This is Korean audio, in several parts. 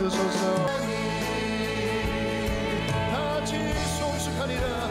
받으소서. 같이 송축하리라.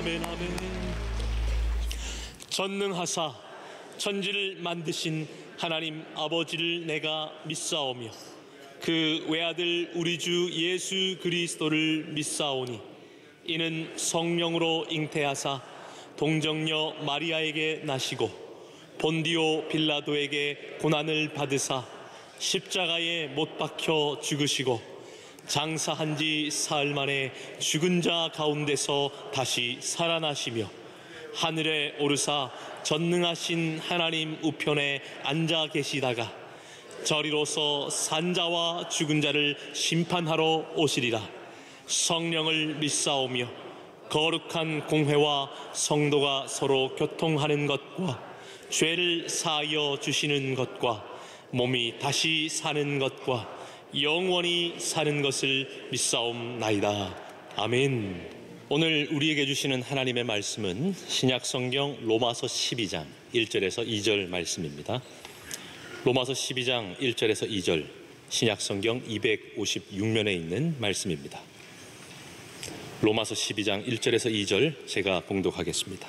아멘 아멘. 전능하사 천지를 만드신 하나님 아버지를 내가 믿사오며 그 외아들 우리 주 예수 그리스도를 믿사오니 이는 성령으로 잉태하사 동정녀 마리아에게 나시고 본디오 빌라도에게 고난을 받으사 십자가에 못 박혀 죽으시고 장사한 지 사흘 만에 죽은 자 가운데서 다시 살아나시며 하늘에 오르사 전능하신 하나님 우편에 앉아 계시다가 저리로서 산자와 죽은 자를 심판하러 오시리라. 성령을 믿사오며 거룩한 공회와 성도가 서로 교통하는 것과 죄를 사하여 주시는 것과 몸이 다시 사는 것과 영원히 사는 것을 믿사옵나이다. 아멘. 오늘 우리에게 주시는 하나님의 말씀은 신약성경 로마서 12장 1절에서 2절 말씀입니다. 로마서 12장 1절에서 2절, 신약성경 256면에 있는 말씀입니다. 로마서 12장 1절에서 2절 제가 봉독하겠습니다.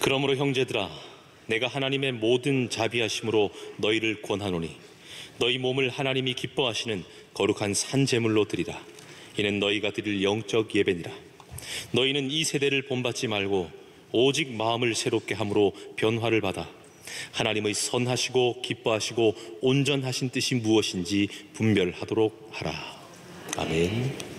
그러므로 형제들아, 내가 하나님의 모든 자비하심으로 너희를 권하노니 너희 몸을 하나님이 기뻐하시는 거룩한 산 제물로 드리라. 이는 너희가 드릴 영적 예배니라. 너희는 이 세대를 본받지 말고 오직 마음을 새롭게 함으로 변화를 받아 하나님의 선하시고 기뻐하시고 온전하신 뜻이 무엇인지 분별하도록 하라. 아멘.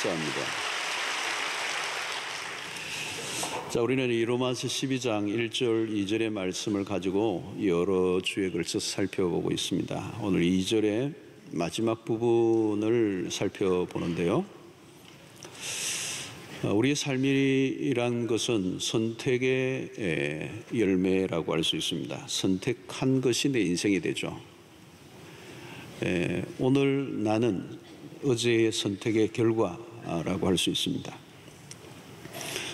감사합니다. 자, 우리는 이 로마서 12장 1절, 2절의 말씀을 가지고 여러 주에 걸쳐서 살펴보고 있습니다. 오늘 2절의 마지막 부분을 살펴보는데요. 우리의 삶이란 것은 선택의 열매라고 할 수 있습니다. 선택한 것이 내 인생이 되죠. 오늘 나는 어제의 선택의 결과라고 할 수 있습니다.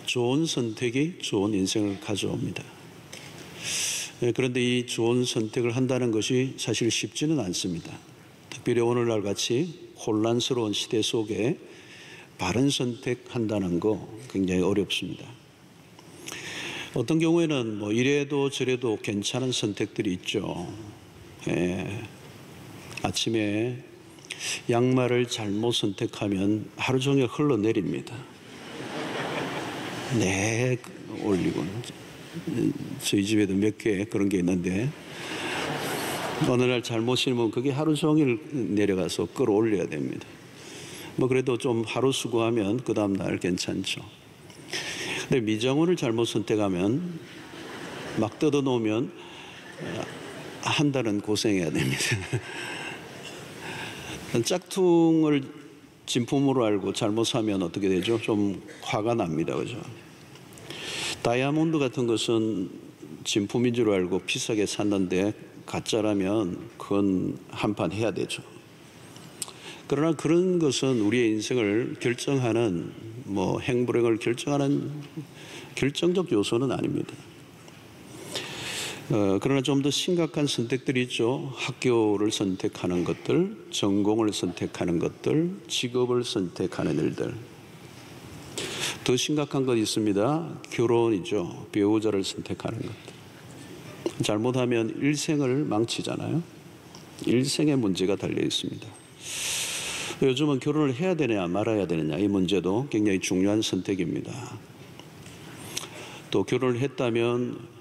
좋은 선택이 좋은 인생을 가져옵니다. 그런데 이 좋은 선택을 한다는 것이 사실 쉽지는 않습니다. 특별히 오늘날 같이 혼란스러운 시대 속에 바른 선택한다는 거 굉장히 어렵습니다. 어떤 경우에는 뭐 이래도 저래도 괜찮은 선택들이 있죠. 아침에 양말을 잘못 선택하면 하루 종일 흘러내립니다. 네, 올리고. 저희 집에도 몇 개 그런 게 있는데 어느 날 잘못 신으면 그게 하루 종일 내려가서 끌어올려야 됩니다. 뭐 그래도 좀 하루 수고하면 그 다음 날 괜찮죠. 근데 미장원을 잘못 선택하면 막 뜯어 놓으면 한 달은 고생해야 됩니다. 짝퉁을 진품으로 알고 잘못 사면 어떻게 되죠? 좀 화가 납니다. 그죠? 다이아몬드 같은 것은 진품인 줄 알고 비싸게 샀는데 가짜라면 그건 한판 해야 되죠. 그러나 그런 것은 우리의 인생을 결정하는 행불행을 결정하는 결정적 요소는 아닙니다. 그러나 좀 더 심각한 선택들이 있죠. 학교를 선택하는 것들, 전공을 선택하는 것들, 직업을 선택하는 일들. 더 심각한 건 있습니다. 결혼이죠. 배우자를 선택하는 것들. 잘못하면 일생을 망치잖아요. 일생의 문제가 달려 있습니다. 요즘은 결혼을 해야 되느냐 말아야 되느냐 이 문제도 굉장히 중요한 선택입니다. 또 결혼을 했다면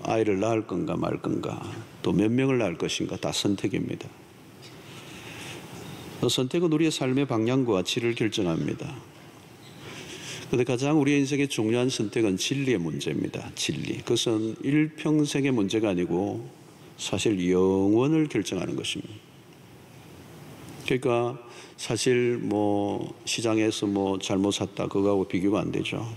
아이를 낳을 건가 말 건가, 또 몇 명을 낳을 것인가 다 선택입니다. 선택은 우리의 삶의 방향과 질을 결정합니다. 그런데 가장 우리의 인생의 중요한 선택은 진리의 문제입니다. 진리. 그것은 일평생의 문제가 아니고 사실 영원을 결정하는 것입니다. 그러니까 사실 시장에서 잘못 샀다 그거하고 비교가 안 되죠.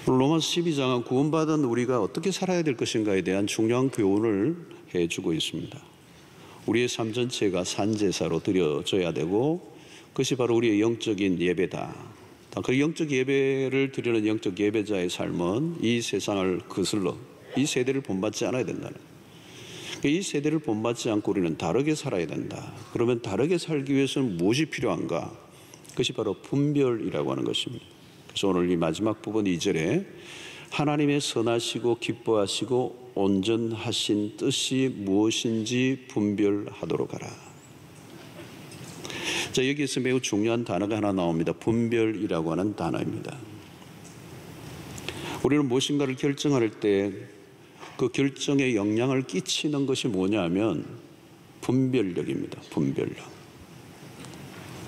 로마서 12장은 구원받은 우리가 어떻게 살아야 될 것인가에 대한 중요한 교훈을 해주고 있습니다. 우리의 삶 전체가 산제사로 드려져야 되고 그것이 바로 우리의 영적인 예배다. 그 영적 예배를 드리는 영적 예배자의 삶은 이 세상을 거슬러 이 세대를 본받지 않아야 된다는 거예요. 이 세대를 본받지 않고 우리는 다르게 살아야 된다. 그러면 다르게 살기 위해서는 무엇이 필요한가? 그것이 바로 분별이라고 하는 것입니다. 그래서 오늘 이 마지막 부분 2절에 하나님의 선하시고 기뻐하시고 온전하신 뜻이 무엇인지 분별하도록 하라. 자, 여기에서 매우 중요한 단어가 하나 나옵니다. 분별이라고 하는 단어입니다. 우리는 무엇인가를 결정할 때 그 결정에 영향을 끼치는 것이 뭐냐면 분별력입니다. 분별력.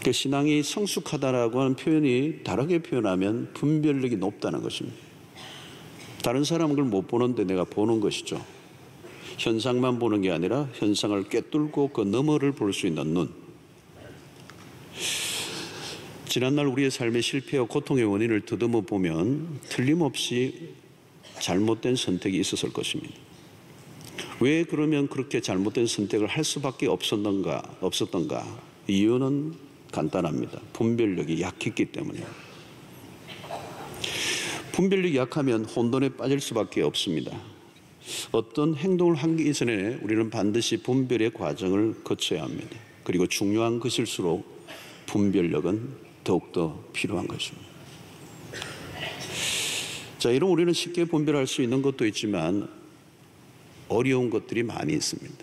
그 신앙이 성숙하다라고 하는 표현이 다르게 표현하면 분별력이 높다는 것입니다. 다른 사람은 그걸 못 보는데 내가 보는 것이죠. 현상만 보는 게 아니라 현상을 꿰뚫고 그 너머를 볼 수 있는 눈. 지난날 우리의 삶의 실패와 고통의 원인을 더듬어 보면 틀림없이 잘못된 선택이 있었을 것입니다. 왜 그러면 그렇게 잘못된 선택을 할 수밖에 없었던가? 이유는 간단합니다. 분별력이 약했기 때문에. 분별력이 약하면 혼돈에 빠질 수밖에 없습니다. 어떤 행동을 하기 이전에 우리는 반드시 분별의 과정을 거쳐야 합니다. 그리고 중요한 것일수록 분별력은 더욱더 필요한 것입니다. 자, 이런 우리는 쉽게 분별할 수 있는 것도 있지만 어려운 것들이 많이 있습니다.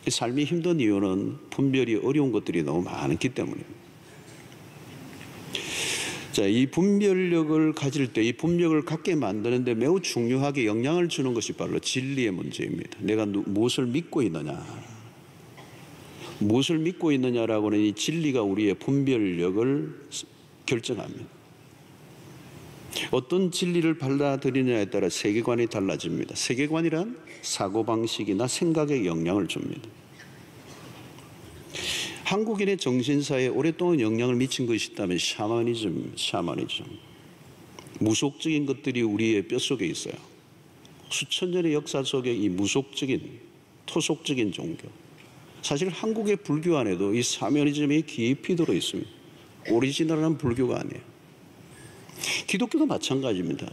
삶이 힘든 이유는 분별이 어려운 것들이 너무 많기 때문입니다. 자, 이 분별력을 가질 때 이 분별력을 갖게 만드는데 매우 중요하게 영향을 주는 것이 바로 진리의 문제입니다. 내가 무엇을 믿고 있느냐. 무엇을 믿고 있느냐라고 하는 이 진리가 우리의 분별력을 결정합니다. 어떤 진리를 받아들이느냐에 따라 세계관이 달라집니다. 세계관이란 사고방식이나 생각에 영향을 줍니다. 한국인의 정신사에 오랫동안 영향을 미친 것이 있다면 샤머니즘. 무속적인 것들이 우리의 뼛속에 있어요. 수천 년의 역사 속에 이 무속적인, 토속적인 종교. 사실 한국의 불교 안에도 이 샤머니즘이 깊이 들어 있습니다. 오리지널한 불교가 아니에요. 기독교도 마찬가지입니다.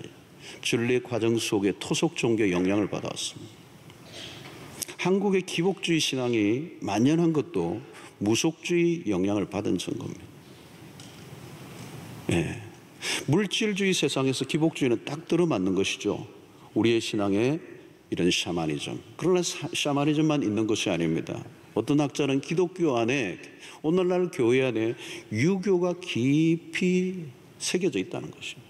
진리의 과정 속에 토속 종교의 영향을 받아왔습니다. 한국의 기복주의 신앙이 만연한 것도 무속주의 영향을 받은 증거입니다. 예. 물질주의 세상에서 기복주의는 딱 들어맞는 것이죠. 우리의 신앙에 이런 샤머니즘. 그러나 샤머니즘만 있는 것이 아닙니다. 어떤 학자는 기독교 안에, 오늘날 교회 안에 유교가 깊이 새겨져 있다는 것입니다.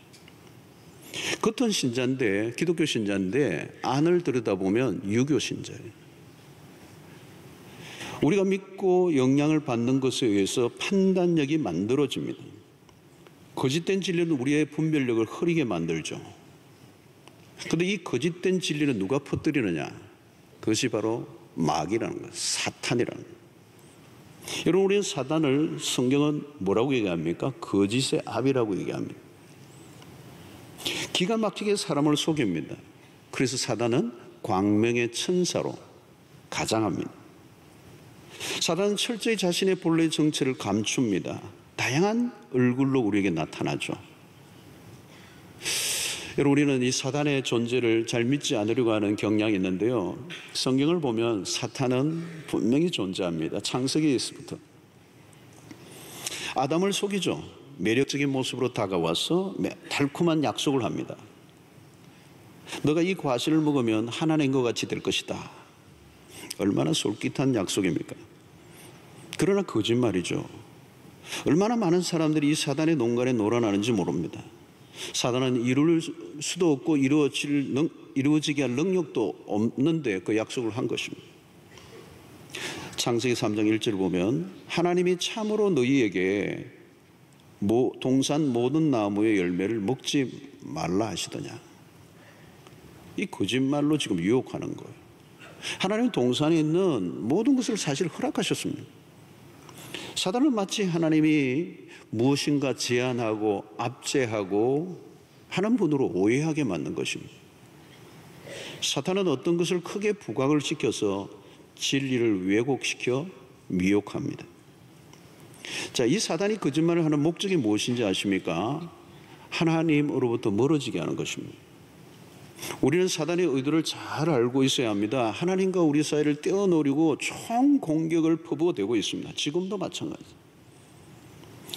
겉은 신자인데, 기독교 신자인데 안을 들여다보면 유교 신자예요. 우리가 믿고 영향을 받는 것에 의해서 판단력이 만들어집니다. 거짓된 진리는 우리의 분별력을 흐리게 만들죠. 그런데 이 거짓된 진리는 누가 퍼뜨리느냐? 그것이 바로 마귀라는 거예요. 사탄이라는 거예요. 여러분, 우리는 사단을 성경은 뭐라고 얘기합니까? 거짓의 아비라고 얘기합니다. 기가 막히게 사람을 속입니다. 그래서 사단은 광명의 천사로 가장합니다. 사단은 철저히 자신의 본래 정체를 감춥니다. 다양한 얼굴로 우리에게 나타나죠. 여러분, 우리는 이 사단의 존재를 잘 믿지 않으려고 하는 경향이 있는데요. 성경을 보면 사탄은 분명히 존재합니다. 창세기에서부터. 아담을 속이죠. 매력적인 모습으로 다가와서 달콤한 약속을 합니다. 너가 이 과실을 먹으면 하나님과 같이 될 것이다. 얼마나 솔깃한 약속입니까? 그러나 거짓말이죠. 얼마나 많은 사람들이 이 사단의 농간에 놀아나는지 모릅니다. 사단은 이룰 수도 없고 이루어지게 할 능력도 없는데 그 약속을 한 것입니다. 창세기 3장 1절을 보면 하나님이 참으로 너희에게 동산 모든 나무의 열매를 먹지 말라 하시더냐. 이 거짓말로 지금 유혹하는 거예요. 하나님은 동산에 있는 모든 것을 사실 허락하셨습니다. 사단은 마치 하나님이 무엇인가 제한하고 압제하고 하는 분으로 오해하게 만든 것입니다. 사탄은 어떤 것을 크게 부각을 시켜서 진리를 왜곡시켜 미혹합니다. 자, 이 사단이 거짓말을 하는 목적이 무엇인지 아십니까? 하나님으로부터 멀어지게 하는 것입니다. 우리는 사단의 의도를 잘 알고 있어야 합니다. 하나님과 우리 사이를 떼어놓으려고 총 공격을 퍼부어대고 있습니다. 지금도 마찬가지.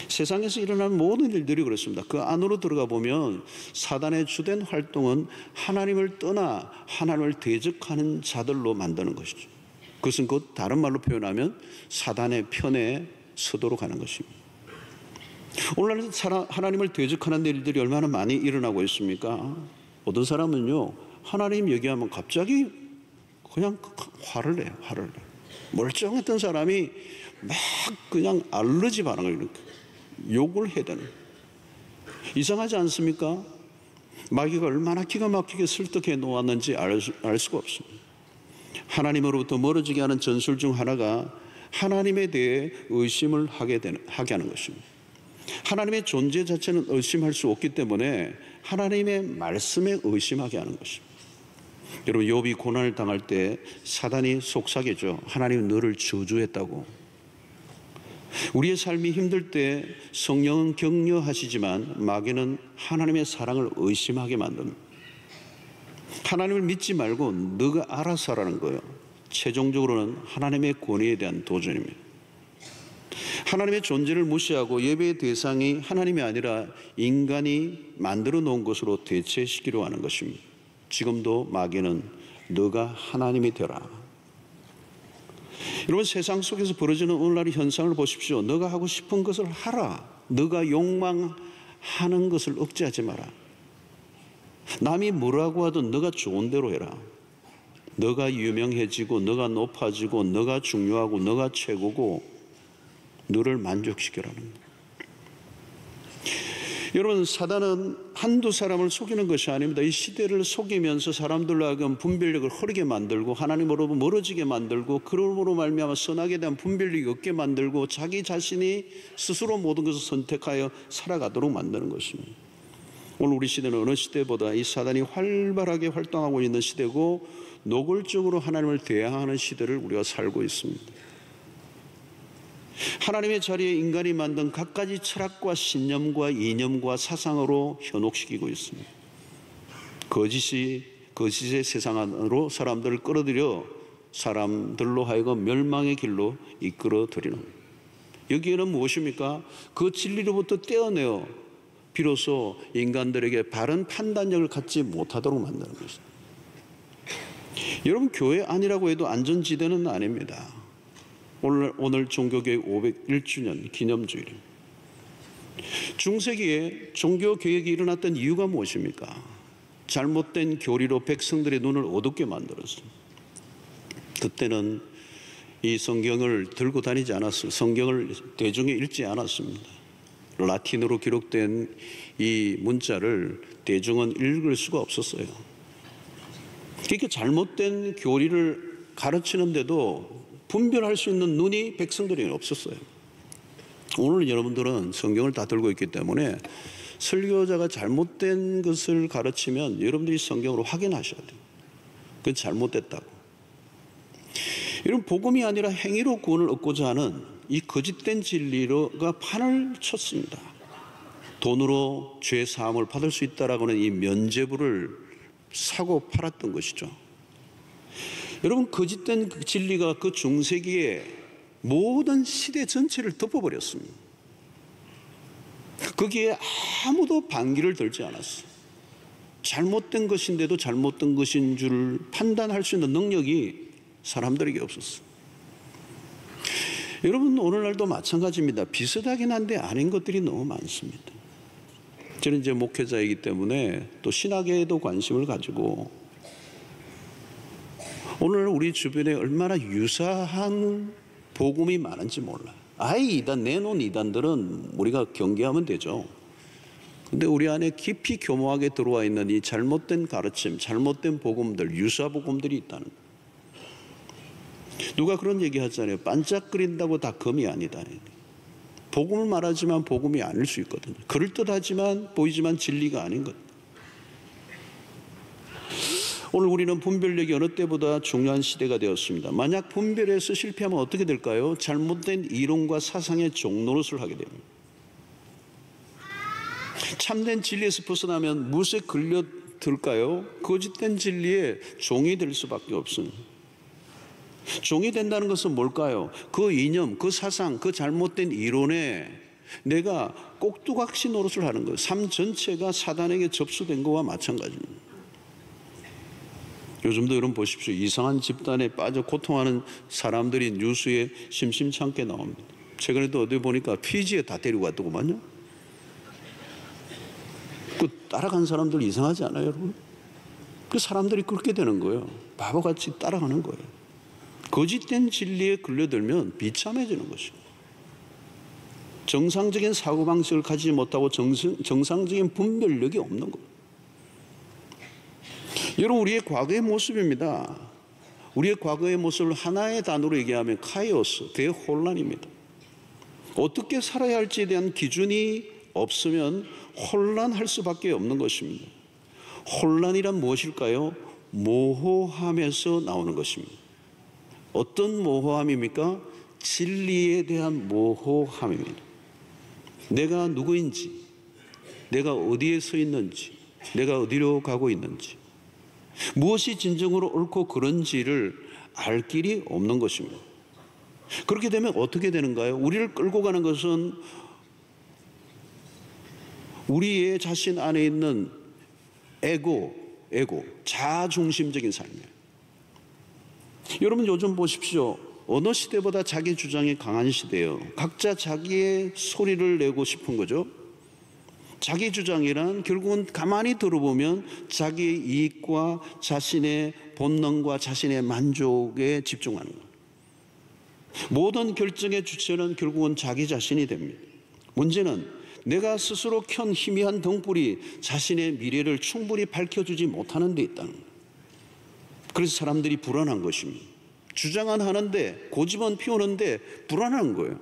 세상에서 일어나는 모든 일들이 그렇습니다. 그 안으로 들어가 보면 사단의 주된 활동은 하나님을 떠나 하나님을 대적하는 자들로 만드는 것이죠. 그것은 곧 다른 말로 표현하면 사단의 편에 서도록 하는 것입니다. 오늘날 하나님을 대적하는 일들이 얼마나 많이 일어나고 있습니까? 어떤 사람은요, 하나님 얘기하면 갑자기 그냥 화를 내요. 멀쩡했던 사람이 막 그냥 알러지 반응을 이렇게 욕을 해야 되는. 이상하지 않습니까? 마귀가 얼마나 기가 막히게 설득해 놓았는지 알 수가 없습니다. 하나님으로부터 멀어지게 하는 전술 중 하나가 하나님에 대해 의심을 하게 하는 것입니다. 하나님의 존재 자체는 의심할 수 없기 때문에 하나님의 말씀에 의심하게 하는 것입니다. 여러분, 욥이 고난을 당할 때 사단이 속삭이죠. 하나님은 너를 저주했다고. 우리의 삶이 힘들 때 성령은 격려하시지만 마귀는 하나님의 사랑을 의심하게 만듭니다. 하나님을 믿지 말고 너가 알아서 하라는 거예요. 최종적으로는 하나님의 권위에 대한 도전입니다. 하나님의 존재를 무시하고 예배의 대상이 하나님이 아니라 인간이 만들어 놓은 것으로 대체시키려 하는 것입니다. 지금도 마귀는 너가 하나님이 되라. 여러분, 세상 속에서 벌어지는 오늘날의 현상을 보십시오. 너가 하고 싶은 것을 하라. 너가 욕망하는 것을 억제하지 마라. 남이 뭐라고 하든 너가 좋은 대로 해라. 너가 유명해지고 너가 높아지고 너가 중요하고 너가 최고고 너를 만족시켜라는 거예요. 여러분, 사단은 한두 사람을 속이는 것이 아닙니다. 이 시대를 속이면서 사람들로 하여금 분별력을 흐리게 만들고 하나님으로부터 멀어지게 만들고 그러므로 말미암아 선악에 대한 분별력이 없게 만들고 자기 자신이 스스로 모든 것을 선택하여 살아가도록 만드는 것입니다. 오늘 우리 시대는 어느 시대보다 이 사단이 활발하게 활동하고 있는 시대고 노골적으로 하나님을 대항하는 시대를 우리가 살고 있습니다. 하나님의 자리에 인간이 만든 갖가지 철학과 신념과 이념과 사상으로 현혹시키고 있습니다. 거짓의 세상 안으로 사람들을 끌어들여 사람들로 하여금 멸망의 길로 이끌어들이는 겁니다. 여기에는 무엇입니까? 그 진리로부터 떼어내어 비로소 인간들에게 바른 판단력을 갖지 못하도록 만드는 것입니다. 여러분, 교회 아니라고 해도 안전지대는 아닙니다. 오늘 종교개혁 501주년 기념주일입니다. 중세기에 종교개혁이 일어났던 이유가 무엇입니까? 잘못된 교리로 백성들의 눈을 어둡게 만들었습니다. 그때는 이 성경을 들고 다니지 않았습니다. 성경을 대중에 읽지 않았습니다. 라틴어로 기록된 이 문자를 대중은 읽을 수가 없었어요. 그러니까 잘못된 교리를 가르치는데도 분별할 수 있는 눈이 백성들에게 없었어요. 오늘 여러분들은 성경을 다 들고 있기 때문에 설교자가 잘못된 것을 가르치면 여러분들이 성경으로 확인하셔야 돼요. 그건 잘못됐다고. 여러분, 복음이 아니라 행위로 구원을 얻고자 하는 이 거짓된 진리가 판을 쳤습니다. 돈으로 죄 사함을 받을 수 있다라고 하는 이 면죄부를 사고 팔았던 것이죠. 여러분, 거짓된 진리가 그 중세기에 모든 시대 전체를 덮어버렸습니다. 거기에 아무도 반기를 들지 않았어요. 잘못된 것인데도 잘못된 것인 줄 판단할 수 있는 능력이 사람들에게 없었어요. 여러분, 오늘날도 마찬가지입니다. 비슷하긴 한데 아닌 것들이 너무 많습니다. 저는 이제 목회자이기 때문에 또 신학에도 관심을 가지고 오늘 우리 주변에 얼마나 유사한 복음이 많은지 몰라요. 이단 내놓은 이단들은 우리가 경계하면 되죠. 근데 우리 안에 깊이 교묘하게 들어와 있는 이 잘못된 가르침, 잘못된 복음들, 유사 복음들이 있다는 거예요. 누가 그런 얘기 하잖아요. 반짝거린다고 다 금이 아니다. 복음을 말하지만 복음이 아닐 수 있거든요. 그럴듯하지만 보이지만 진리가 아닌 것. 오늘 우리는 분별력이 어느 때보다 중요한 시대가 되었습니다. 만약 분별에서 실패하면 어떻게 될까요? 잘못된 이론과 사상의 종노릇을 하게 됩니다. 참된 진리에서 벗어나면 무엇에 걸려들까요? 거짓된 진리에 종이 될 수밖에 없습니다. 종이 된다는 것은 뭘까요? 그 이념, 그 사상, 그 잘못된 이론에 내가 꼭두각시 노릇을 하는 거예요. 삶 전체가 사단에게 접수된 것과 마찬가지입니다. 요즘도 여러분 보십시오. 이상한 집단에 빠져 고통하는 사람들이 뉴스에 심심찮게 나옵니다. 최근에도 어디 보니까 피지에 다 데리고 갔더구만요. 그 따라간 사람들 이상하지 않아요, 여러분? 그 사람들이 그렇게 되는 거예요. 바보같이 따라가는 거예요. 거짓된 진리에 걸려들면 비참해지는 것이고 정상적인 사고방식을 가지지 못하고 정상적인 분별력이 없는 거예요. 여러분, 우리의 과거의 모습입니다. 우리의 과거의 모습을 하나의 단어로 얘기하면 카오스, 대혼란입니다. 어떻게 살아야 할지에 대한 기준이 없으면 혼란할 수밖에 없는 것입니다. 혼란이란 무엇일까요? 모호함에서 나오는 것입니다. 어떤 모호함입니까? 진리에 대한 모호함입니다. 내가 누구인지, 내가 어디에 서 있는지, 내가 어디로 가고 있는지, 무엇이 진정으로 옳고 그른지를 알 길이 없는 것입니다. 그렇게 되면 어떻게 되는가요? 우리를 끌고 가는 것은 우리의 자신 안에 있는 에고, 자아중심적인 삶이에요. 여러분, 요즘 보십시오. 어느 시대보다 자기 주장이 강한 시대예요. 각자 자기의 소리를 내고 싶은 거죠. 자기 주장이란 결국은 가만히 들어보면 자기의 이익과 자신의 본능과 자신의 만족에 집중하는 거예요. 모든 결정의 주체는 결국은 자기 자신이 됩니다. 문제는 내가 스스로 켠 희미한 등불이 자신의 미래를 충분히 밝혀주지 못하는 데 있다는 거예요. 그래서 사람들이 불안한 것입니다. 주장은 하는데 고집은 피우는데 불안한 거예요.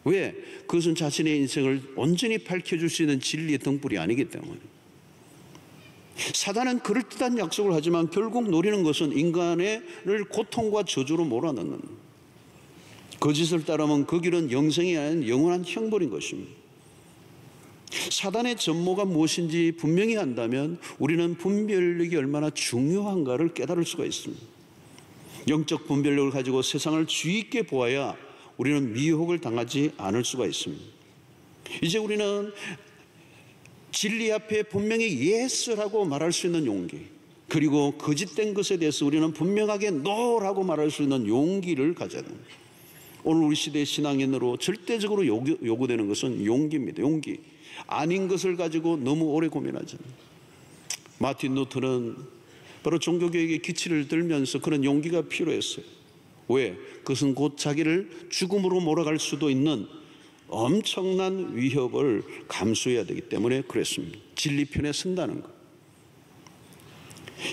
왜? 그것은 자신의 인생을 온전히 밝혀줄 수 있는 진리의 등불이 아니기 때문에. 사단은 그럴듯한 약속을 하지만 결국 노리는 것은 인간을 고통과 저주로 몰아넣는, 거짓을 따르면 그 길은 영생이 아닌 영원한 형벌인 것입니다. 사단의 전모가 무엇인지 분명히 안다면 우리는 분별력이 얼마나 중요한가를 깨달을 수가 있습니다. 영적 분별력을 가지고 세상을 주의 있게 보아야 우리는 미혹을 당하지 않을 수가 있습니다. 이제 우리는 진리 앞에 분명히 예스라고 말할 수 있는 용기, 그리고 거짓된 것에 대해서 우리는 분명하게 노라고 말할 수 있는 용기를 가져야 됩니다. 오늘 우리 시대의 신앙인으로 절대적으로 요구되는 것은 용기입니다. 용기. 아닌 것을 가지고 너무 오래 고민하잖아요. 마틴 루터는 바로 종교개혁의 기치를 들면서 그런 용기가 필요했어요. 왜? 그것은 곧 자기를 죽음으로 몰아갈 수도 있는 엄청난 위협을 감수해야 되기 때문에 그랬습니다. 진리편에 선다는 것.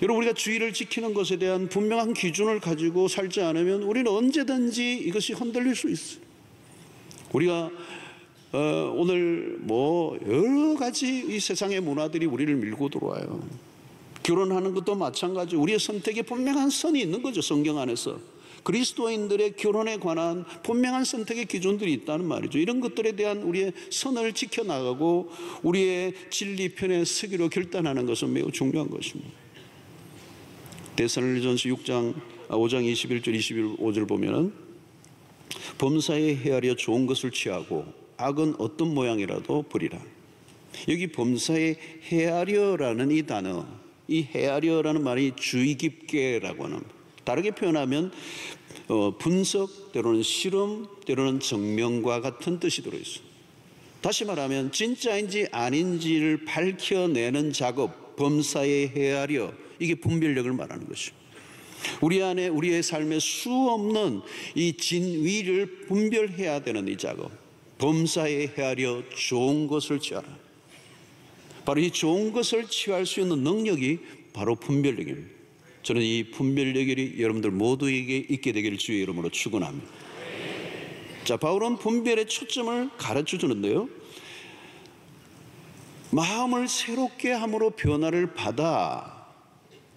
여러분, 우리가 주의를 지키는 것에 대한 분명한 기준을 가지고 살지 않으면 우리는 언제든지 이것이 흔들릴 수 있어요. 우리가 오늘 여러 가지 이 세상의 문화들이 우리를 밀고 들어와요. 결혼하는 것도 마찬가지. 우리의 선택에 분명한 선이 있는 거죠. 성경 안에서 그리스도인들의 결혼에 관한 분명한 선택의 기준들이 있다는 말이죠. 이런 것들에 대한 우리의 선을 지켜나가고 우리의 진리편에 서기로 결단하는 것은 매우 중요한 것입니다. 데살로니가전서 5장 21절 25절 보면은 범사에 헤아려 좋은 것을 취하고 악은 어떤 모양이라도 버리라. 여기 범사에 헤아려라는 이 단어, 이 헤아려라는 말이 주의 깊게라고 하는, 다르게 표현하면 분석, 때로는 실험, 때로는 증명과 같은 뜻이 들어있어요. 다시 말하면 진짜인지 아닌지를 밝혀내는 작업, 범사에 헤아려, 이게 분별력을 말하는 것이죠. 우리 안에 우리의 삶에 수없는 이 진위를 분별해야 되는 이 작업, 범사에 헤아려 좋은 것을 취하라. 바로 이 좋은 것을 취할 수 있는 능력이 바로 분별력입니다. 저는 이 분별력이 여러분들 모두에게 있게 되기를 주의 이름으로 축원합니다. 자, 바울은 분별의 초점을 가르쳐 주는데요, 마음을 새롭게 함으로 변화를 받아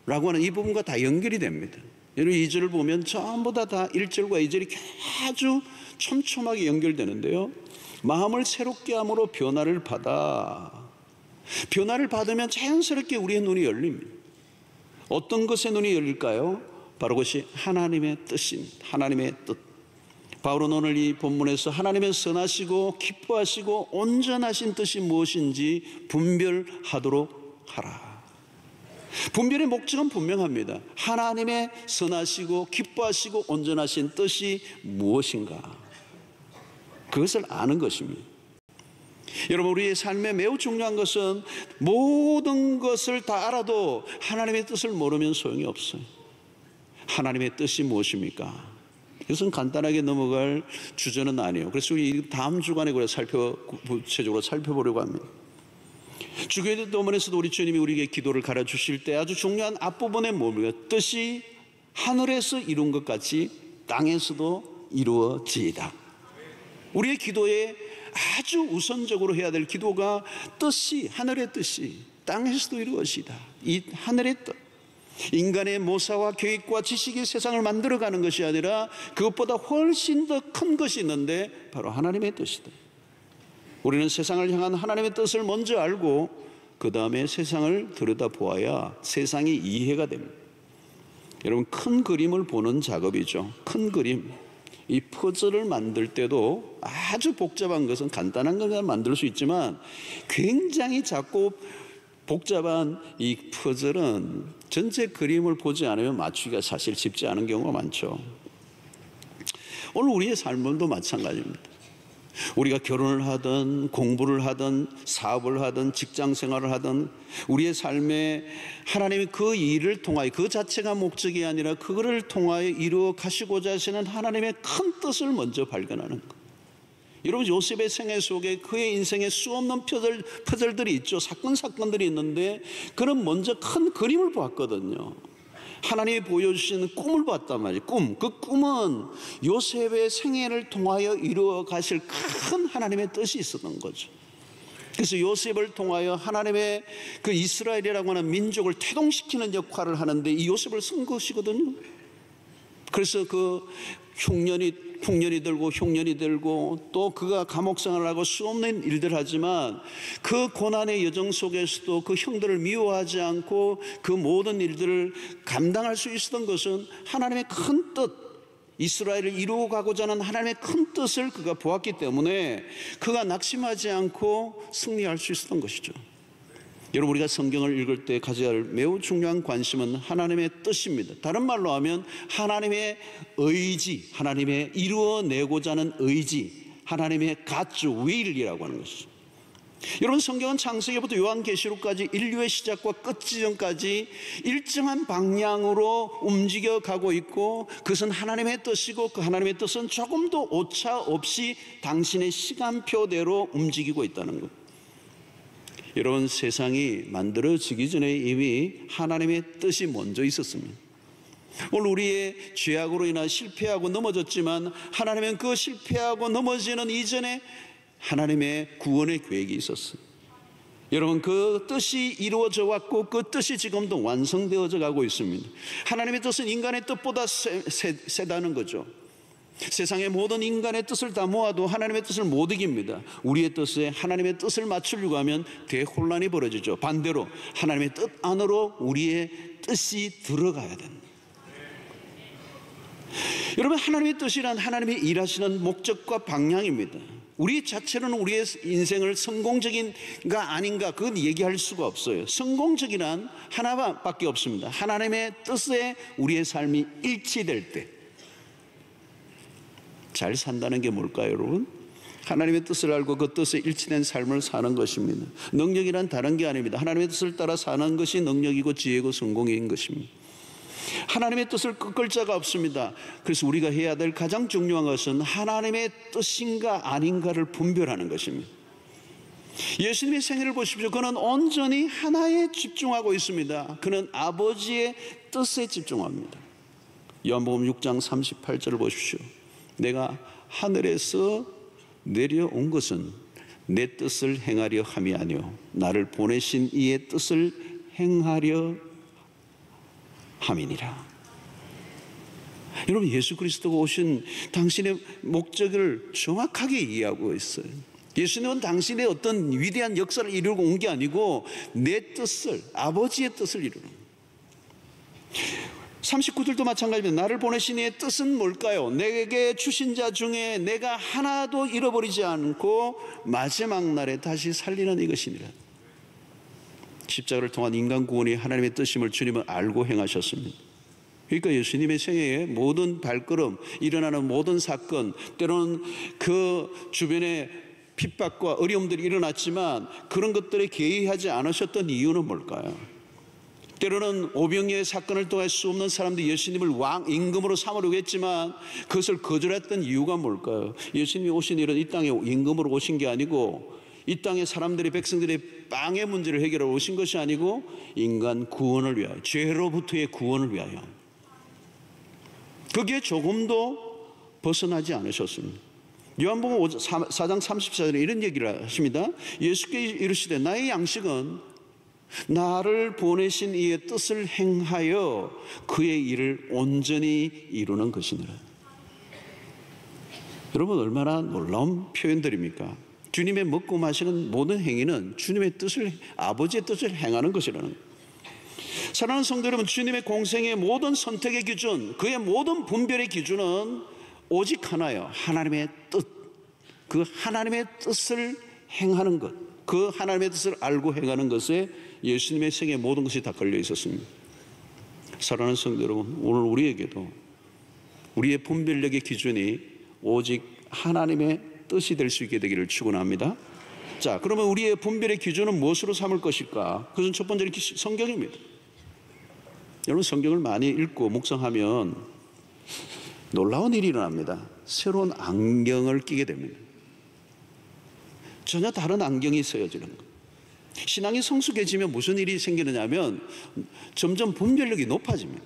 라고 하는 이 부분과 다 연결이 됩니다. 여러분 2절을 보면 전부 다 1절과 2절이 아주 촘촘하게 연결되는데요, 마음을 새롭게 함으로 변화를 받아. 변화를 받으면 자연스럽게 우리의 눈이 열립니다. 어떤 것에 눈이 열릴까요? 바로 그것이 하나님의 뜻인, 하나님의 뜻. 바울은 오늘 이 본문에서 하나님의 선하시고 기뻐하시고 온전하신 뜻이 무엇인지 분별하도록 하라. 분별의 목적은 분명합니다. 하나님의 선하시고 기뻐하시고 온전하신 뜻이 무엇인가, 그것을 아는 것입니다. 여러분, 우리의 삶에 매우 중요한 것은 모든 것을 다 알아도 하나님의 뜻을 모르면 소용이 없어요. 하나님의 뜻이 무엇입니까? 이것은 간단하게 넘어갈 주제는 아니에요. 그래서 우리 다음 주간에 구체적으로 살펴보려고 합니다. 주기도문에서도 우리 주님이 우리에게 기도를 가르치실 때 아주 중요한 앞부분에 뭡니까? 뜻이 하늘에서 이룬 것 같이 땅에서도 이루어지이다. 우리의 기도에 아주 우선적으로 해야 될 기도가 뜻이, 하늘의 뜻이 땅에서도 이루어지이다. 이 하늘의 뜻, 인간의 모사와 계획과 지식이 세상을 만들어가는 것이 아니라 그것보다 훨씬 더 큰 것이 있는데 바로 하나님의 뜻이다. 우리는 세상을 향한 하나님의 뜻을 먼저 알고 그 다음에 세상을 들여다보아야 세상이 이해가 됩니다. 여러분, 큰 그림을 보는 작업이죠. 큰 그림. 이 퍼즐을 만들 때도 아주 복잡한 것은 간단한 걸 만들 수 있지만 굉장히 작고 복잡한 이 퍼즐은 전체 그림을 보지 않으면 맞추기가 사실 쉽지 않은 경우가 많죠. 오늘 우리의 삶도 마찬가지입니다. 우리가 결혼을 하든 공부를 하든 사업을 하든 직장 생활을 하든 우리의 삶에 하나님이 그 일을 통하여, 그 자체가 목적이 아니라 그거를 통하여 이루어 가시고자 하시는 하나님의 큰 뜻을 먼저 발견하는 것, 여러분, 요셉의 생애 속에 그의 인생에 수없는 퍼즐들이 있죠. 사건들이 있는데 그는 먼저 큰 그림을 보았거든요. 하나님이 보여주신 꿈을 봤단 말이에요. 그 꿈은 요셉의 생애를 통하여 이루어 가실 큰 하나님의 뜻이 있었던 거죠. 그래서 요셉을 통하여 하나님의 그 이스라엘이라고 하는 민족을 태동시키는 역할을 하는데 이 요셉을 쓴 것이거든요. 그래서 그 풍년이 들고 또 그가 감옥 생활을 하고 수없는 일들을 하지만 그 고난의 여정 속에서도 그 형들을 미워하지 않고 그 모든 일들을 감당할 수 있었던 것은 하나님의 큰 뜻, 이스라엘을 이루어가고자 하는 하나님의 큰 뜻을 그가 보았기 때문에 그가 낙심하지 않고 승리할 수 있었던 것이죠. 여러분, 우리가 성경을 읽을 때 가져야 할 매우 중요한 관심은 하나님의 뜻입니다. 다른 말로 하면 하나님의 의지, 하나님의 이루어내고자 하는 의지, 하나님의 God's will이라고 하는 것이죠. 여러분, 성경은 창세기부터 요한계시록까지 인류의 시작과 끝 지점까지 일정한 방향으로 움직여가고 있고 그것은 하나님의 뜻이고 그 하나님의 뜻은 조금도 오차 없이 당신의 시간표대로 움직이고 있다는 것. 여러분, 세상이 만들어지기 전에 이미 하나님의 뜻이 먼저 있었습니다. 오늘 우리의 죄악으로 인한 실패하고 넘어졌지만 하나님은 그 실패하고 넘어지는 이전에 하나님의 구원의 계획이 있었어요. 여러분, 그 뜻이 이루어져 왔고 그 뜻이 지금도 완성되어져 가고 있습니다. 하나님의 뜻은 인간의 뜻보다 세다는 거죠. 세상의 모든 인간의 뜻을 다 모아도 하나님의 뜻을 못 이깁니다. 우리의 뜻에 하나님의 뜻을 맞추려고 하면 대혼란이 벌어지죠. 반대로 하나님의 뜻 안으로 우리의 뜻이 들어가야 됩니다. 여러분, 하나님의 뜻이란 하나님이 일하시는 목적과 방향입니다. 우리 자체로는 우리의 인생을 성공적인가 아닌가 그건 얘기할 수가 없어요. 성공적이란 하나밖에 없습니다. 하나님의 뜻에 우리의 삶이 일치될 때 잘 산다는 게 뭘까요, 여러분? 하나님의 뜻을 알고 그 뜻에 일치된 삶을 사는 것입니다. 능력이란 다른 게 아닙니다. 하나님의 뜻을 따라 사는 것이 능력이고 지혜고 성공인 것입니다. 하나님의 뜻을 꺾을 자가 없습니다. 그래서 우리가 해야 될 가장 중요한 것은 하나님의 뜻인가 아닌가를 분별하는 것입니다. 예수님의 생애를 보십시오. 그는 온전히 하나에 집중하고 있습니다. 그는 아버지의 뜻에 집중합니다. 요한복음 6장 38절을 보십시오. 내가 하늘에서 내려온 것은 내 뜻을 행하려 함이 아니요 나를 보내신 이의 뜻을 행하려 함이니라. 여러분, 예수 그리스도가 오신 당신의 목적을 정확하게 이해하고 있어요. 예수님은 당신의 어떤 위대한 역사를 이루고 온 게 아니고 내 뜻을, 아버지의 뜻을 이루는 거예요. 39절도 마찬가지입니다. 나를 보내신 이의 뜻은 뭘까요? 내게 주신 자 중에 내가 하나도 잃어버리지 않고 마지막 날에 다시 살리는 이것이니라. 십자가를 통한 인간 구원이 하나님의 뜻임을 주님은 알고 행하셨습니다. 그러니까 예수님의 생애의 모든 발걸음, 일어나는 모든 사건, 때로는 그 주변에 핍박과 어려움들이 일어났지만 그런 것들에 개의하지 않으셨던 이유는 뭘까요? 때로는 오병이의 사건을 통해 수없는 사람들이 예수님을 왕 임금으로 삼으려고 했지만 그것을 거절했던 이유가 뭘까요? 예수님이 오신 일은 이 땅에 임금으로 오신 게 아니고 이 땅의 사람들이, 백성들의 빵의 문제를 해결하러 오신 것이 아니고 인간 구원을 위하여, 죄로부터의 구원을 위하여, 거기에 조금도 벗어나지 않으셨습니다. 요한복음 4장 34절에 이런 얘기를 하십니다. 예수께 이르시되 나의 양식은 나를 보내신 이의 뜻을 행하여 그의 일을 온전히 이루는 것이니라. 여러분, 얼마나 놀라운 표현들입니까? 주님의 먹고 마시는 모든 행위는 주님의 뜻을, 아버지의 뜻을 행하는 것이라는 거예요. 사랑하는 성도 여러분, 주님의 공생의 모든 선택의 기준, 그의 모든 분별의 기준은 오직 하나예요. 하나님의 뜻. 그 하나님의 뜻을 행하는 것, 그 하나님의 뜻을 알고 행하는 것에 예수님의 생애 모든 것이 다 걸려 있었습니다. 사랑하는 성도 여러분, 오늘 우리에게도 우리의 분별력의 기준이 오직 하나님의 뜻이 될 수 있게 되기를 축원합니다. 자, 그러면 우리의 분별의 기준은 무엇으로 삼을 것일까? 그것은 첫 번째는 성경입니다. 여러분, 성경을 많이 읽고 묵상하면 놀라운 일이 일어납니다. 새로운 안경을 끼게 됩니다. 전혀 다른 안경이 쓰여지는 거예요. 신앙이 성숙해지면 무슨 일이 생기느냐면 점점 분별력이 높아집니다.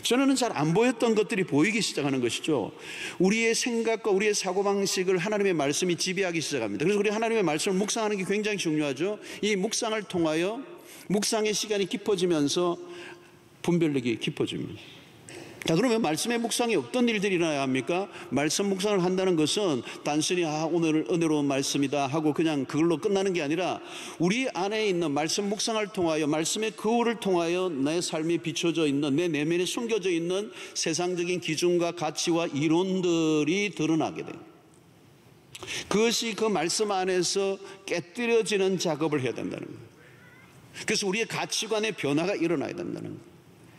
전에는 잘 안 보였던 것들이 보이기 시작하는 것이죠. 우리의 생각과 우리의 사고방식을 하나님의 말씀이 지배하기 시작합니다. 그래서 우리 하나님의 말씀을 묵상하는 게 굉장히 중요하죠. 이 묵상을 통하여 묵상의 시간이 깊어지면서 분별력이 깊어집니다. 자, 그러면 말씀의 묵상에 어떤 일들이 일어나야 합니까? 말씀 묵상을 한다는 것은 단순히 오늘 은혜로운 말씀이다 하고 그냥 그걸로 끝나는 게 아니라 우리 안에 있는 말씀 묵상을 통하여 말씀의 거울을 통하여 내 삶이 비춰져 있는 내 내면에 숨겨져 있는 세상적인 기준과 가치와 이론들이 드러나게 돼요. 그것이 그 말씀 안에서 깨뜨려지는 작업을 해야 된다는 거예요. 그래서 우리의 가치관의 변화가 일어나야 된다는 거예요.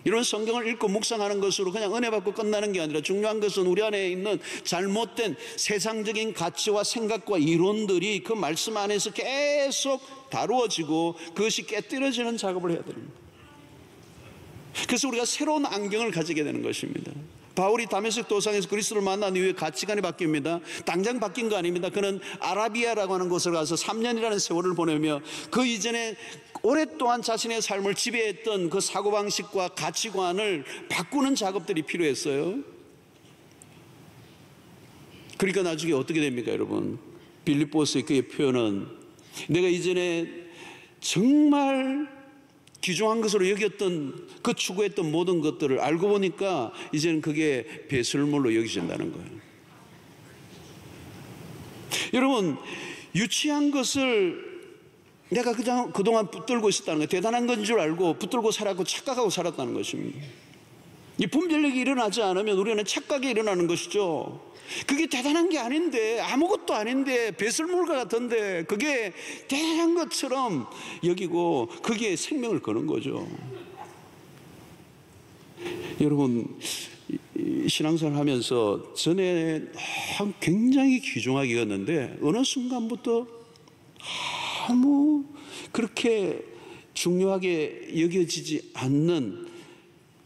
이런 성경을 읽고 묵상하는 것으로 그냥 은혜 받고 끝나는 게 아니라 중요한 것은 우리 안에 있는 잘못된 세상적인 가치와 생각과 이론들이 그 말씀 안에서 계속 다루어지고 그것이 깨뜨려지는 작업을 해야 됩니다. 그래서 우리가 새로운 안경을 가지게 되는 것입니다. 바울이 다메섹 도상에서 그리스도를 만난 이후에 가치관이 바뀝니다. 당장 바뀐 거 아닙니다. 그는 아라비아라고 하는 곳을 가서 3년이라는 세월을 보내며 그 이전에 오랫동안 자신의 삶을 지배했던 그 사고방식과 가치관을 바꾸는 작업들이 필요했어요. 그러니까 나중에 어떻게 됩니까, 여러분? 빌립보서의 그의 표현은 내가 이전에 정말 귀중한 것으로 여겼던 그 추구했던 모든 것들을 알고 보니까 이제는 그게 배설물로 여기진다는 거예요. 여러분, 유치한 것을 내가 그냥 그동안 붙들고 있었다는 거예요. 대단한 건 줄 알고 붙들고 살았고 착각하고 살았다는 것입니다. 이 분별력이 일어나지 않으면 우리는 착각이 일어나는 것이죠. 그게 대단한 게 아닌데, 아무것도 아닌데, 배설물과 같은데 그게 대단한 것처럼 여기고 거기에 생명을 거는 거죠. 여러분, 신앙생활 하면서 전에 굉장히 귀중하게 읽었는데 어느 순간부터 아무 그렇게 중요하게 여겨지지 않는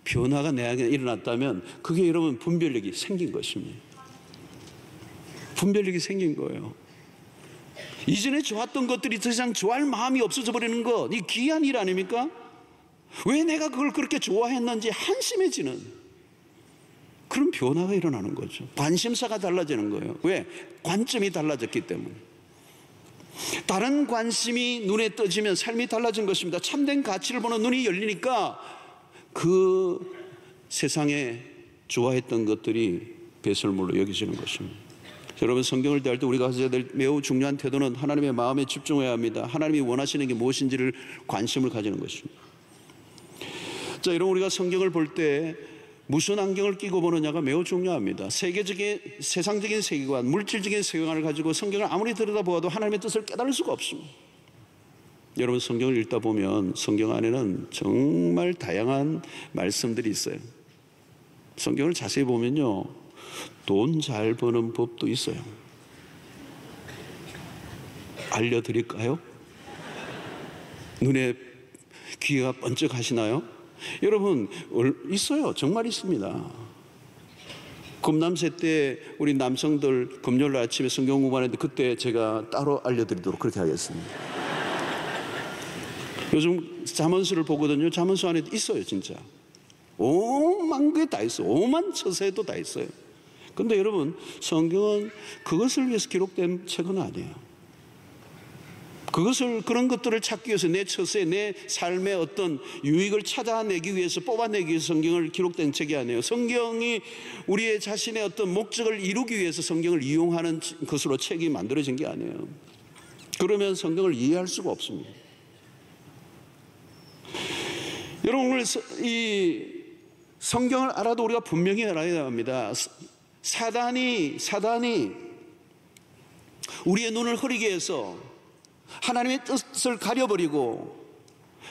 변화가 내 안에 일어났다면 그게 여러분 분별력이 생긴 것입니다. 분별력이 생긴 거예요. 이전에 좋았던 것들이 더 이상 좋아할 마음이 없어져 버리는 것, 이 귀한 일 아닙니까? 왜 내가 그걸 그렇게 좋아했는지 한심해지는 그런 변화가 일어나는 거죠. 관심사가 달라지는 거예요. 왜? 관점이 달라졌기 때문에. 다른 관심이 눈에 떠지면 삶이 달라진 것입니다. 참된 가치를 보는 눈이 열리니까 그 세상에 좋아했던 것들이 배설물로 여겨지는 것입니다. 여러분, 성경을 대할 때 우리가 가져야 될 매우 중요한 태도는 하나님의 마음에 집중해야 합니다. 하나님이 원하시는 게 무엇인지를 관심을 가지는 것입니다. 자, 여러분, 우리가 성경을 볼 때 무슨 안경을 끼고 보느냐가 매우 중요합니다. 세상적인 세계관, 물질적인 세계관을 가지고 성경을 아무리 들여다보아도 하나님의 뜻을 깨달을 수가 없습니다. 여러분, 성경을 읽다 보면 성경 안에는 정말 다양한 말씀들이 있어요. 성경을 자세히 보면요, 돈 잘 버는 법도 있어요. 알려드릴까요? 눈에 귀가 번쩍하시나요? 여러분, 있어요. 정말 있습니다. 금남세 때 우리 남성들 금요일 아침에 성경 공부하는데 그때 제가 따로 알려드리도록 그렇게 하겠습니다. 요즘 잠언수를 보거든요. 잠언수 안에 있어요, 진짜. 오만 개 다 있어요. 오만 처세도 다 있어요. 근데 여러분, 성경은 그것을 위해서 기록된 책은 아니에요. 그런 것들을 찾기 위해서 내 처세, 내 삶의 어떤 유익을 찾아내기 위해서, 뽑아내기 위해서 성경을 기록된 책이 아니에요. 성경이 우리의 자신의 어떤 목적을 이루기 위해서 성경을 이용하는 것으로 책이 만들어진 게 아니에요. 그러면 성경을 이해할 수가 없습니다. 여러분, 오늘 이 성경을 알아도 우리가 분명히 알아야 합니다. 사단이 우리의 눈을 흐리게 해서 하나님의 뜻을 가려버리고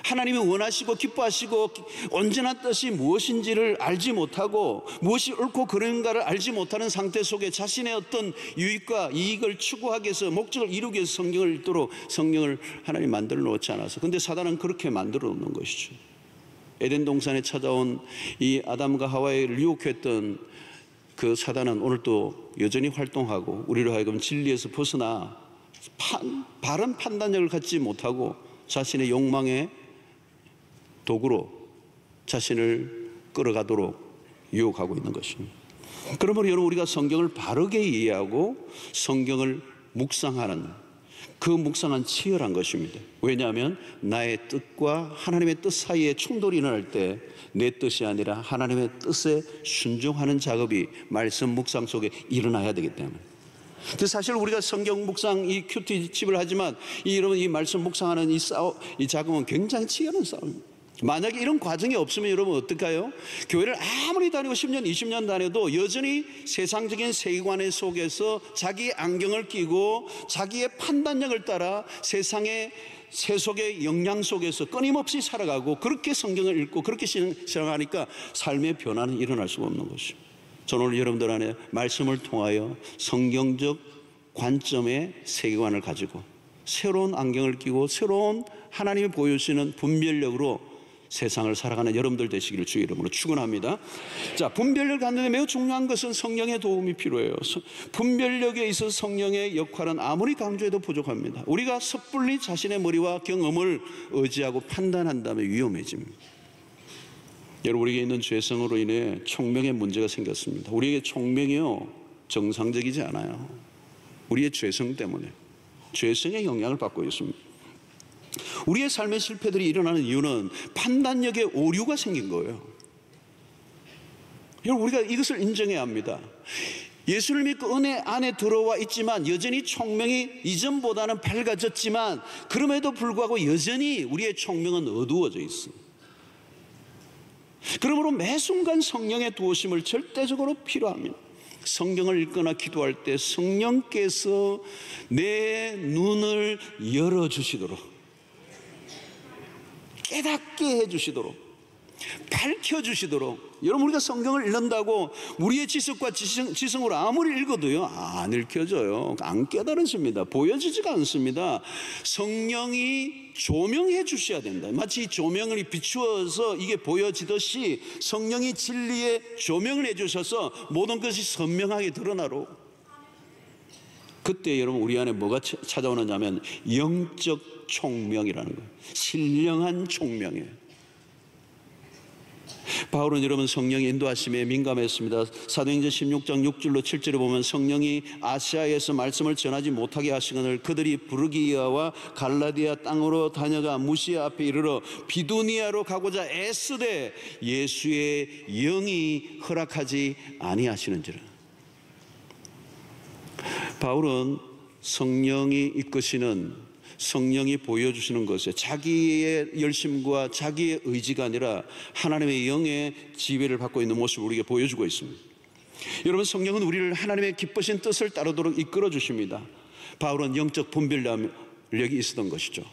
하나님이 원하시고 기뻐하시고 온전한 뜻이 무엇인지를 알지 못하고 무엇이 옳고 그른가를 알지 못하는 상태 속에 자신의 어떤 유익과 이익을 추구하기 위해서, 목적을 이루기 위해서 성경을 읽도록 성경을 하나님 만들어 놓지 않아서. 근데 사단은 그렇게 만들어 놓는 것이죠. 에덴 동산에 찾아온 이 아담과 하와를 유혹했던 그 사단은 오늘도 여전히 활동하고 우리로 하여금 진리에서 벗어나 바른 판단력을 갖지 못하고 자신의 욕망의 도구로 자신을 끌어가도록 유혹하고 있는 것입니다. 그러므로 여러분, 우리가 성경을 바르게 이해하고 성경을 묵상하는 그 묵상은 치열한 것입니다. 왜냐하면 나의 뜻과 하나님의 뜻 사이에 충돌이 일어날 때 내 뜻이 아니라 하나님의 뜻에 순종하는 작업이 말씀 묵상 속에 일어나야 되기 때문에. 사실 우리가 성경 묵상 이 큐티칩을 하지만 여러분, 이 말씀 묵상하는 이 작업은 굉장히 치열한 싸움입니다. 만약에 이런 과정이 없으면 여러분 어떨까요? 교회를 아무리 다니고 10년 20년 다녀도 여전히 세상적인 세계관 속에서 자기의 안경을 끼고 자기의 판단력을 따라 세상의 세속의 영향 속에서 끊임없이 살아가고, 그렇게 성경을 읽고 그렇게 신앙하니까 삶의 변화는 일어날 수가 없는 것이죠. 저는 오늘 여러분들 안에 말씀을 통하여 성경적 관점의 세계관을 가지고 새로운 안경을 끼고 새로운 하나님이 보여주시는 분별력으로 세상을 살아가는 여러분들 되시기를 주의 이름으로 축원합니다. 자, 분별력을 갖는 데 매우 중요한 것은 성령의 도움이 필요해요. 분별력에 있어서 성령의 역할은 아무리 강조해도 부족합니다. 우리가 섣불리 자신의 머리와 경험을 의지하고 판단한다면 위험해집니다. 여러분, 우리에게 있는 죄성으로 인해 총명의 문제가 생겼습니다. 우리에게 총명이요 정상적이지 않아요. 우리의 죄성 때문에, 죄성의 영향을 받고 있습니다. 우리의 삶의 실패들이 일어나는 이유는 판단력에 오류가 생긴 거예요. 여러분, 우리가 이것을 인정해야 합니다. 예수를 믿고 은혜 안에 들어와 있지만 여전히 총명이 이전보다는 밝아졌지만 그럼에도 불구하고 여전히 우리의 총명은 어두워져 있습니다. 그러므로 매 순간 성령의 도우심을 절대적으로 필요합니다. 성경을 읽거나 기도할 때 성령께서 내 눈을 열어주시도록, 깨닫게 해주시도록, 밝혀주시도록. 여러분, 우리가 성경을 읽는다고 우리의 지식과 지성으로 아무리 읽어도요 안 읽혀져요. 안 깨달으십니다. 보여지지가 않습니다. 성령이 조명해 주셔야 된다. 마치 조명을 비추어서 이게 보여지듯이 성령이 진리의 조명을 해주셔서 모든 것이 선명하게 드러나도록. 그때 여러분, 우리 안에 뭐가 찾아오느냐면 영적 총명이라는 거예요. 신령한 총명이에요. 바울은 여러분 성령의 인도하심에 민감했습니다. 사도행전 16장 6절로 7절에 보면 성령이 아시아에서 말씀을 전하지 못하게 하시거늘 그들이 부르기아와 갈라디아 땅으로 다녀가 무시아 앞에 이르러 비두니아로 가고자 애쓰되 예수의 영이 허락하지 아니하시는지라. 바울은 성령이 이끄시는, 성령이 보여주시는 것에 자기의 열심과 자기의 의지가 아니라 하나님의 영의 지배를 받고 있는 모습을 우리에게 보여주고 있습니다. 여러분, 성령은 우리를 하나님의 기쁘신 뜻을 따르도록 이끌어 주십니다. 바울은 영적 분별력이 있었던 것이죠.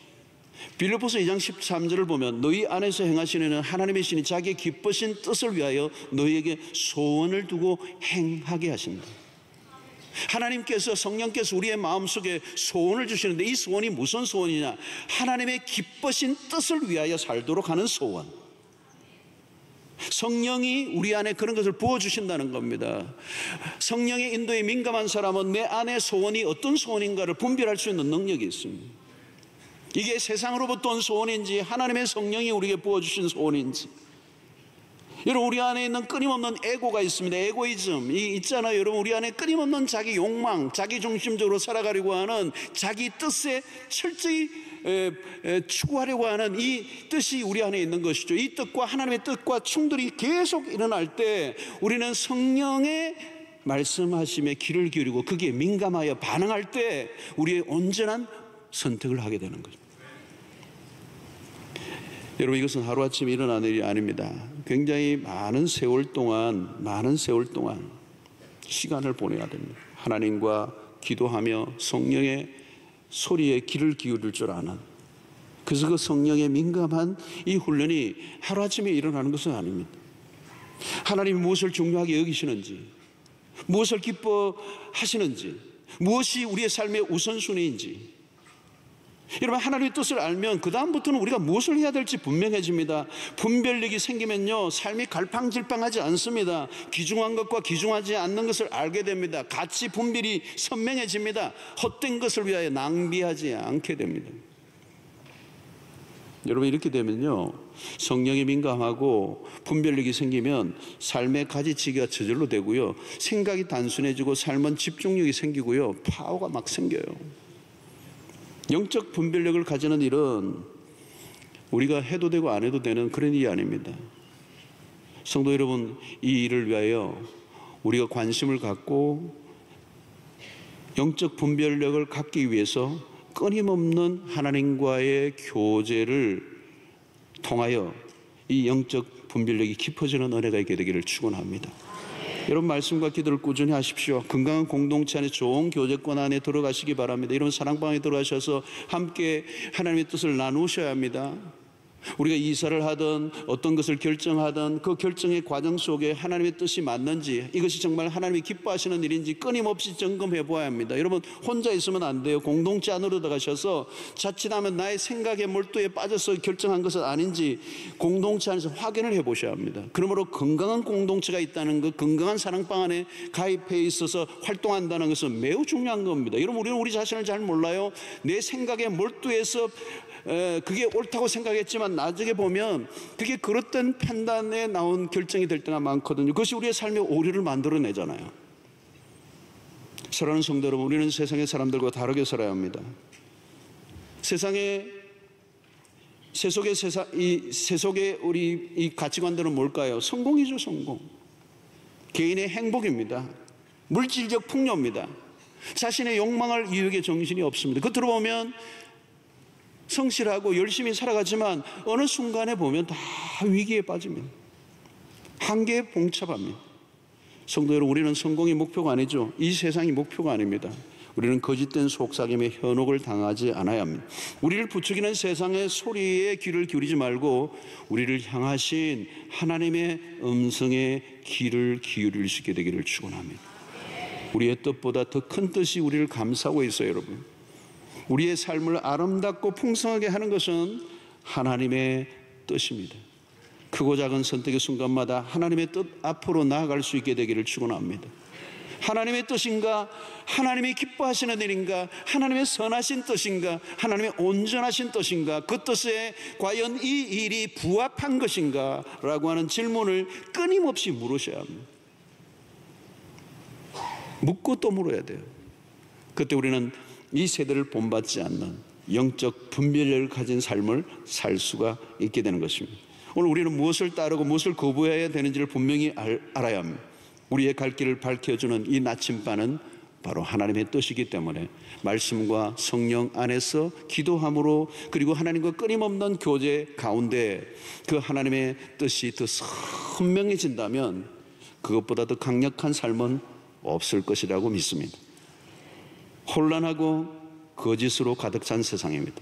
빌립보서 2장 13절을 보면 너희 안에서 행하시는 이는 하나님의 신이 자기의 기쁘신 뜻을 위하여 너희에게 소원을 두고 행하게 하신다. 하나님께서, 성령께서 우리의 마음속에 소원을 주시는데 이 소원이 무슨 소원이냐? 하나님의 기쁘신 뜻을 위하여 살도록 하는 소원. 성령이 우리 안에 그런 것을 부어주신다는 겁니다. 성령의 인도에 민감한 사람은 내 안의 소원이 어떤 소원인가를 분별할 수 있는 능력이 있습니다. 이게 세상으로부터 온 소원인지 하나님의 성령이 우리에게 부어주신 소원인지. 여러분, 우리 안에 있는 끊임없는 에고가 있습니다. 에고이즘이 있잖아요. 여러분, 우리 안에 끊임없는 자기 욕망, 자기 중심적으로 살아가려고 하는, 자기 뜻에 철저히 추구하려고 하는 이 뜻이 우리 안에 있는 것이죠. 이 뜻과 하나님의 뜻과 충돌이 계속 일어날 때 우리는 성령의 말씀하심에 귀를 기울이고 거기에 민감하여 반응할 때 우리의 온전한 선택을 하게 되는 거죠. 여러분, 이것은 하루아침에 일어나는 일이 아닙니다. 굉장히 많은 세월 동안 시간을 보내야 됩니다. 하나님과 기도하며 성령의 소리에 귀를 기울일 줄 아는, 그래서 그 성령에 민감한 이 훈련이 하루아침에 일어나는 것은 아닙니다. 하나님이 무엇을 중요하게 여기시는지, 무엇을 기뻐하시는지, 무엇이 우리의 삶의 우선순위인지, 여러분, 하나님의 뜻을 알면 그 다음부터는 우리가 무엇을 해야 될지 분명해집니다. 분별력이 생기면요, 삶이 갈팡질팡하지 않습니다. 귀중한 것과 귀중하지 않는 것을 알게 됩니다. 가치 분별이 선명해집니다. 헛된 것을 위하여 낭비하지 않게 됩니다. 여러분, 이렇게 되면요, 성령에 민감하고 분별력이 생기면 삶의 가지치기가 저절로 되고요, 생각이 단순해지고 삶은 집중력이 생기고요, 파워가 막 생겨요. 영적 분별력을 가지는 일은 우리가 해도 되고 안 해도 되는 그런 일이 아닙니다. 성도 여러분, 이 일을 위하여 우리가 관심을 갖고 영적 분별력을 갖기 위해서 끊임없는 하나님과의 교제를 통하여 이 영적 분별력이 깊어지는 은혜가 있게 되기를 축원합니다. 여러분, 말씀과 기도를 꾸준히 하십시오. 건강한 공동체 안에 좋은 교제권 안에 들어가시기 바랍니다. 여러분, 사랑방에 들어가셔서 함께 하나님의 뜻을 나누셔야 합니다. 우리가 이사를 하든 어떤 것을 결정하든 그 결정의 과정 속에 하나님의 뜻이 맞는지, 이것이 정말 하나님이 기뻐하시는 일인지 끊임없이 점검해 보아야 합니다. 여러분, 혼자 있으면 안 돼요. 공동체 안으로 들어가셔서 자칫하면 나의 생각의 몰두에 빠져서 결정한 것은 아닌지 공동체 안에서 확인을 해 보셔야 합니다. 그러므로 건강한 공동체가 있다는 것, 건강한 사랑방 안에 가입해 있어서 활동한다는 것은 매우 중요한 겁니다. 여러분, 우리는 우리 자신을 잘 몰라요. 내 생각에 몰두해서 그게 옳다고 생각했지만 나중에 보면 그게 그릇된 판단에 나온 결정이 될 때가 많거든요. 그것이 우리의 삶의 오류를 만들어내잖아요. 사랑하는 성도 여러분, 우리는 세상의 사람들과 다르게 살아야 합니다. 세속의 우리 이 가치관들은 뭘까요? 성공이죠, 성공. 개인의 행복입니다. 물질적 풍요입니다. 자신의 욕망을 이루게 정신이 없습니다. 겉으로 보면 성실하고 열심히 살아가지만 어느 순간에 보면 다 위기에 빠집니다. 한계에 봉착합니다. 성도 여러분, 우리는 성공이 목표가 아니죠. 이 세상이 목표가 아닙니다. 우리는 거짓된 속삭임에 현혹을 당하지 않아야 합니다. 우리를 부추기는 세상의 소리에 귀를 기울이지 말고 우리를 향하신 하나님의 음성에 귀를 기울일 수 있게 되기를 축원합니다. 우리의 뜻보다 더 큰 뜻이 우리를 감싸고 있어요, 여러분. 우리의 삶을 아름답고 풍성하게 하는 것은 하나님의 뜻입니다. 크고 작은 선택의 순간마다 하나님의 뜻 앞으로 나아갈 수 있게 되기를 축원합니다. 하나님의 뜻인가? 하나님이 기뻐하시는 일인가? 하나님의 선하신 뜻인가? 하나님의 온전하신 뜻인가? 그 뜻에 과연 이 일이 부합한 것인가? 라고 하는 질문을 끊임없이 물으셔야 합니다. 묻고 또 물어야 돼요. 그때 우리는 이 세대를 본받지 않는 영적 분별력을 가진 삶을 살 수가 있게 되는 것입니다. 오늘 우리는 무엇을 따르고 무엇을 거부해야 되는지를 분명히 알아야 합니다. 우리의 갈 길을 밝혀주는 이 나침반은 바로 하나님의 뜻이기 때문에 말씀과 성령 안에서 기도함으로, 그리고 하나님과 끊임없는 교제 가운데 그 하나님의 뜻이 더 선명해진다면 그것보다 더 강력한 삶은 없을 것이라고 믿습니다. 혼란하고 거짓으로 가득 찬 세상입니다.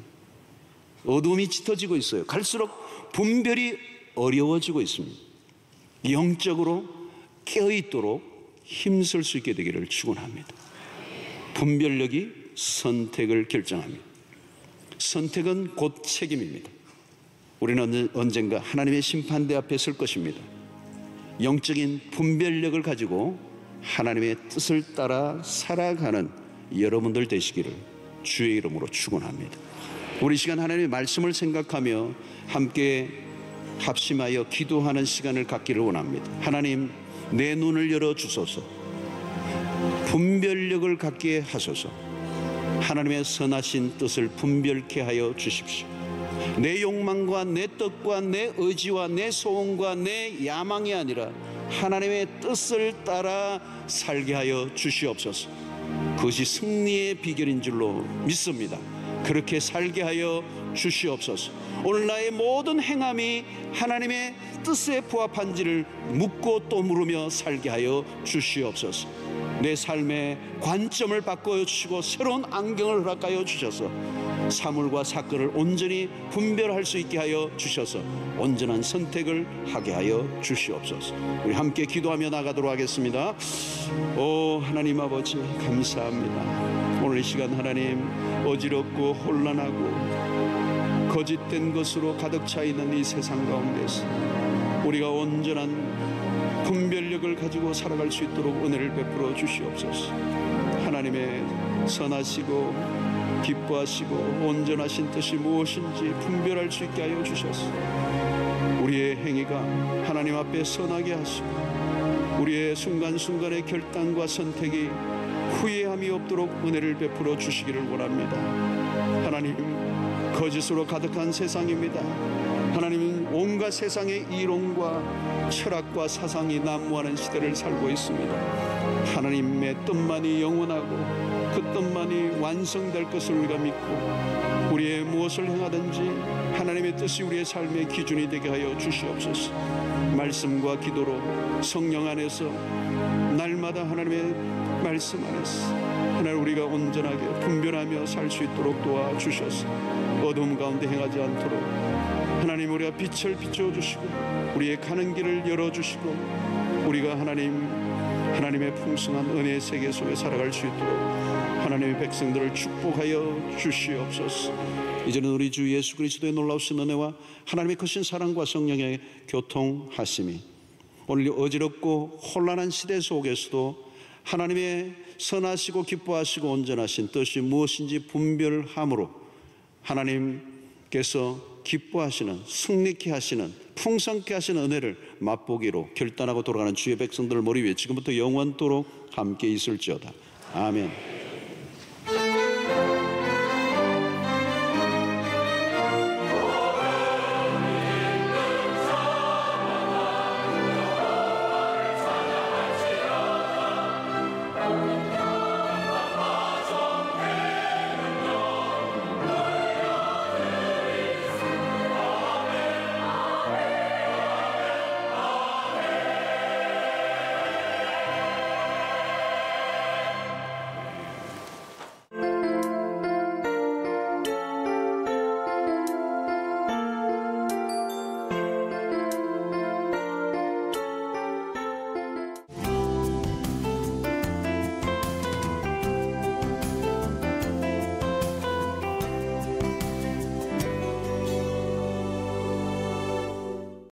어둠이 짙어지고 있어요. 갈수록 분별이 어려워지고 있습니다. 영적으로 깨어있도록 힘쓸 수 있게 되기를 축원합니다. 분별력이 선택을 결정합니다. 선택은 곧 책임입니다. 우리는 언젠가 하나님의 심판대 앞에 설 것입니다. 영적인 분별력을 가지고 하나님의 뜻을 따라 살아가는 여러분들 되시기를 주의 이름으로 축원합니다. 우리 시간 하나님의 말씀을 생각하며 함께 합심하여 기도하는 시간을 갖기를 원합니다. 하나님, 내 눈을 열어 주소서. 분별력을 갖게 하소서. 하나님의 선하신 뜻을 분별케 하여 주십시오. 내 욕망과 내 뜻과 내 의지와 내 소원과 내 야망이 아니라 하나님의 뜻을 따라 살게 하여 주시옵소서. 그것이 승리의 비결인 줄로 믿습니다. 그렇게 살게 하여 주시옵소서. 오늘 나의 모든 행함이 하나님의 뜻에 부합한지를 묻고 또 물으며 살게 하여 주시옵소서. 내 삶의 관점을 바꿔 주시고 새로운 안경을 허락하여 주셔서 사물과 사건을 온전히 분별할 수 있게 하여 주셔서 온전한 선택을 하게 하여 주시옵소서. 우리 함께 기도하며 나가도록 하겠습니다. 오 하나님 아버지, 감사합니다. 오늘 오늘 이 시간 하나님, 어지럽고 혼란하고 거짓된 것으로 가득 차 있는 이 세상 가운데서 우리가 온전한 분별력을 가지고 살아갈 수 있도록 은혜를 베풀어 주시옵소서. 하나님의 선하시고 기뻐하시고 온전하신 뜻이 무엇인지 분별할 수 있게 하여 주셔서 우리의 행위가 하나님 앞에 선하게 하시고 우리의 순간순간의 결단과 선택이 후회함이 없도록 은혜를 베풀어 주시기를 원합니다. 하나님, 거짓으로 가득한 세상입니다. 하나님은 온갖 세상의 이론과 철학과 사상이 난무하는 시대를 살고 있습니다. 하나님의 뜻만이 영원하고 그 뜻만이 완성될 것을 우리가 믿고 우리의 무엇을 행하든지 하나님의 뜻이 우리의 삶의 기준이 되게 하여 주시옵소서. 말씀과 기도로 성령 안에서 날마다 하나님의 말씀 안에서 하나님 우리가 온전하게 분별하며 살 수 있도록 도와주셔서 어둠 가운데 행하지 않도록 하나님 우리가 빛을 비춰주시고 우리의 가는 길을 열어주시고 우리가 하나님의 풍성한 은혜의 세계 속에 살아갈 수 있도록 하나님의 백성들을 축복하여 주시옵소서. 이제는 우리 주 예수 그리스도의 놀라우신 은혜와 하나님의 크신 사랑과 성령의 교통하심이 오늘 어지럽고 혼란한 시대 속에서도 하나님의 선하시고 기뻐하시고 온전하신 뜻이 무엇인지 분별함으로 하나님께서 기뻐하시는, 승리케 하시는, 풍성케 하시는 은혜를 맛보기로 결단하고 돌아가는 주의 백성들 머리 위에 지금부터 영원토록 함께 있을지어다. 아멘.